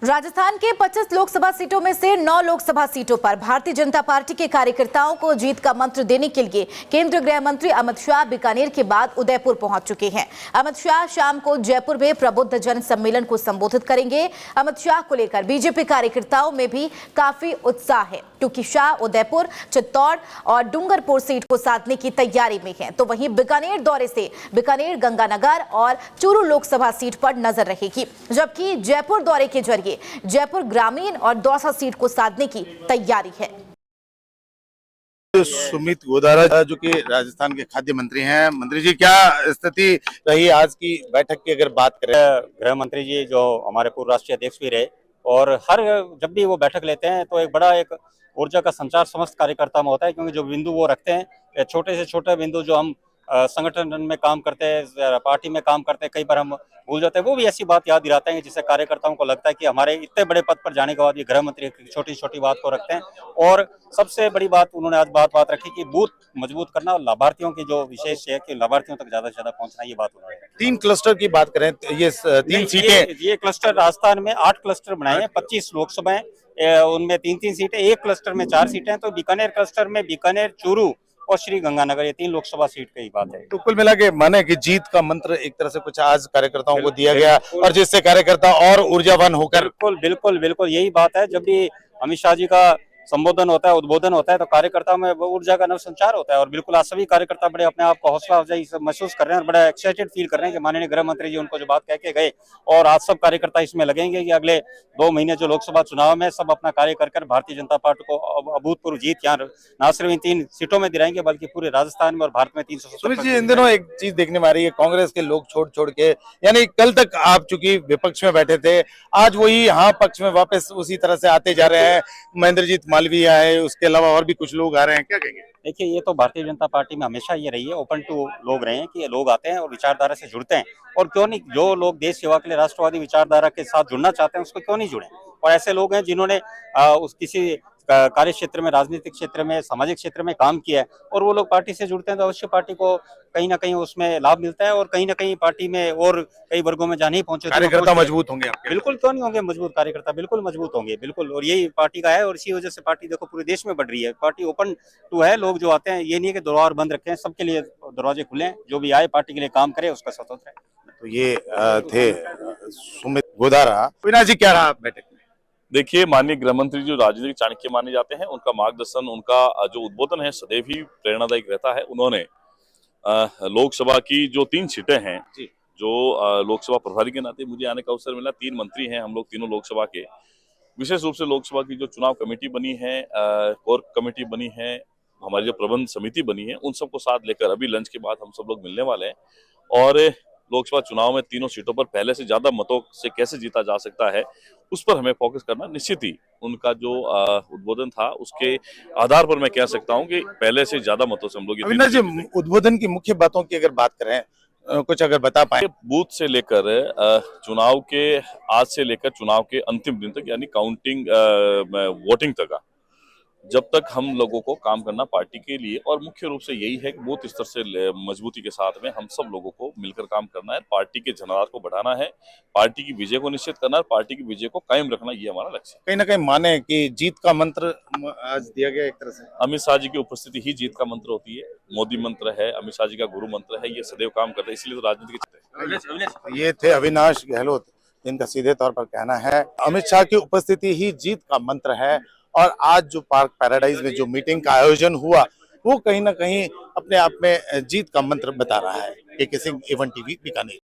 राजस्थान के 25 लोकसभा सीटों में से 9 लोकसभा सीटों पर भारतीय जनता पार्टी के कार्यकर्ताओं को जीत का मंत्र देने के लिए केंद्रीय गृह मंत्री अमित शाह बीकानेर के बाद उदयपुर पहुंच चुके हैं। अमित शाह शाम को जयपुर में प्रबुद्ध जन सम्मेलन को संबोधित करेंगे। अमित शाह को लेकर बीजेपी कार्यकर्ताओं में भी काफी उत्साह है, क्योंकि शाह उदयपुर, चित्तौड़ और डूंगरपुर सीट को साधने की तैयारी में हैं। तो वहीं बीकानेर दौरे से बीकानेर, गंगानगर और चूरू लोकसभा सीट पर नजर रहेगी, जबकि जयपुर दौरे के जरिए जयपुर ग्रामीण और दौसा सीट को साधने की तैयारी है। सुमित गोधारा जो कि राजस्थान के खाद्य मंत्री हैं, मंत्री जी क्या स्थिति रही आज की बैठक की अगर बात करें? गृह मंत्री जी जो हमारे पूर्व राष्ट्रीय अध्यक्ष भी रहे और हर जब भी वो बैठक लेते हैं तो एक बड़ा एक ऊर्जा का संचार समस्त कार्यकर्ता में होता है, क्योंकि जो बिंदु वो रखते हैं, छोटे से छोटे बिंदु जो हम संगठन में काम करते हैं, पार्टी में काम करते हैं, कई बार हम भूल जाते हैं, वो भी ऐसी बात याद दिलाते हैं जिससे कार्यकर्ताओं को लगता है कि हमारे इतने बड़े पद पर जाने के बाद ये गृह मंत्री छोटी छोटी बात को रखते हैं। और सबसे बड़ी बात उन्होंने आज बात रखी कि बूथ मजबूत करना और लाभार्थियों की जो विशेष है कि लाभार्थियों तक ज्यादा से ज्यादा पहुंचना, ये बात उन्होंने। 3 क्लस्टर की बात करें, ये 3 सीटें, ये क्लस्टर राजस्थान में 8 क्लस्टर बनाए हैं, 25 लोकसभाएं, उनमें 3-3 सीटें, एक क्लस्टर में 4 सीटें। तो बीकानेर क्लस्टर में बीकानेर, चूरू और श्री गंगानगर, ये 3 लोकसभा सीट की बात है। तो कुल मिला के माने कि जीत का मंत्र एक तरह से कुछ आज कार्यकर्ताओं को दिया गया और जिससे कार्यकर्ता और ऊर्जावान होकर बिल्कुल यही बात है। जब भी अमित शाह जी का संबोधन होता है, उद्बोधन होता है, तो कार्यकर्ताओं में ऊर्जा का नव संचार होता है। और बिल्कुल आज सभी कार्यकर्ता बड़े अपने आप को हौसला अफजाई महसूस कर रहे हैं और बड़ा एक्साइटेड फील कर रहे हैं कि माननीय गृह मंत्री जी उनको जो बात कह के गए, और आज सब कार्यकर्ता इसमें लगेंगे कि अगले 2 महीने जो लोकसभा चुनाव में सब अपना कार्य कर भारतीय जनता पार्टी को अभूतपूर्व जीत यहाँ न सिर्फ इन 3 सीटों में दिलाएंगे बल्कि पूरे राजस्थान में और भारत में 370। इन दिनों एक चीज देखने में आ रही है, कांग्रेस के लोग छोड़ के, यानी कल तक आप चूंकि विपक्ष में बैठे थे, आज वही यहाँ पक्ष में वापस उसी तरह से आते जा रहे हैं। महेंद्रजीत मालवीय है, उसके अलावा और भी कुछ लोग आ रहे हैं, क्या कहेंगे? देखिए, ये तो भारतीय जनता पार्टी में हमेशा ये रही है, ओपन टू लोग रहे हैं कि लोग आते हैं और विचारधारा से जुड़ते हैं। और क्यों नहीं, जो लोग देश सेवा के लिए राष्ट्रवादी विचारधारा के साथ जुड़ना चाहते हैं उसको क्यों नहीं जुड़े। और ऐसे लोग हैं जिन्होंने उस किसी कार्य क्षेत्र में, राजनीतिक क्षेत्र में, सामाजिक क्षेत्र में काम किया है और वो लोग पार्टी से जुड़ते हैं, तो अवश्य पार्टी को कहीं ना कहीं उसमें लाभ मिलता है और कहीं ना कहीं पार्टी में और कई वर्गों में जहाँ नहीं पहुंचे कार्यकर्ता मजबूत होंगे आपके? बिल्कुल, क्यों नहीं होंगे मजबूत कार्यकर्ता, बिल्कुल मजबूत होंगे, बिल्कुल। और यही पार्टी का है और इसी वजह से पार्टी देखो पूरे देश में बढ़ रही है। पार्टी ओपन टू है, लोग जो आते हैं, ये नहीं है कि दरवाजे बंद रखे हैं, सबके लिए दरवाजे खुले हैं, जो भी आए पार्टी के लिए काम करे उसका स्वतंत्र है। तो ये थे सुमित गोधारा। अविनाश जी, क्या रहा बैठक? देखिए, माननीय गृह मंत्री जो राजनीतिक चाणक्य माने जाते हैं, उनका मार्गदर्शन, उनका जो उद्बोधन है सदैव ही प्रेरणादायक रहता है। उन्होंने लोकसभा की जो 3 सीटें हैं, जो लोकसभा प्रभारी के नाते मुझे आने का अवसर मिला, 3 मंत्री हैं हम लोग तीनों लोकसभा के। विशेष रूप से लोकसभा की जो चुनाव कमेटी बनी है, कोर कमेटी बनी है, हमारी जो प्रबंध समिति बनी है, उन सबको साथ लेकर अभी लंच के बाद हम सब लोग मिलने वाले हैं और लोकसभा चुनाव में 3 सीटों पर पहले से ज्यादा मतों से कैसे जीता जा सकता है, उस पर हमें फोकस करना। निश्चित ही उनका जो उद्बोधन था उसके आधार पर मैं कह सकता हूं कि पहले से ज्यादा मतों से हम लोग। अविनाश जी, उद्बोधन की मुख्य बातों की अगर बात करें, कुछ अगर बता पाए? बूथ से लेकर चुनाव के आज से लेकर चुनाव के अंतिम दिन तक, यानी काउंटिंग वोटिंग तक, जब तक हम लोगों को काम करना पार्टी के लिए, और मुख्य रूप से यही है कि बूथ स्तर से मजबूती के साथ में हम सब लोगों को मिलकर काम करना है, पार्टी के जनाधार को बढ़ाना है, पार्टी की विजय को निश्चित करना है, पार्टी की विजय को कायम रखना, ये हमारा लक्ष्य है। कहीं ना कहीं माने कि जीत का मंत्र आज दिया गया एक तरह से। अमित शाह जी की उपस्थिति ही जीत का मंत्र होती है, मोदी मंत्र है, अमित शाह जी का गुरु मंत्र है, ये सदैव काम करते हैं, इसलिए तो राजनीति। ये थे अविनाश गहलोत, जिनका सीधे तौर पर कहना है अमित शाह की उपस्थिति ही जीत का मंत्र है। और आज जो पार्क पैराडाइज में जो मीटिंग का आयोजन हुआ, वो कहीं ना कहीं अपने आप में जीत का मंत्र बता रहा है। के सिंह, A1 TV, बीकानेर।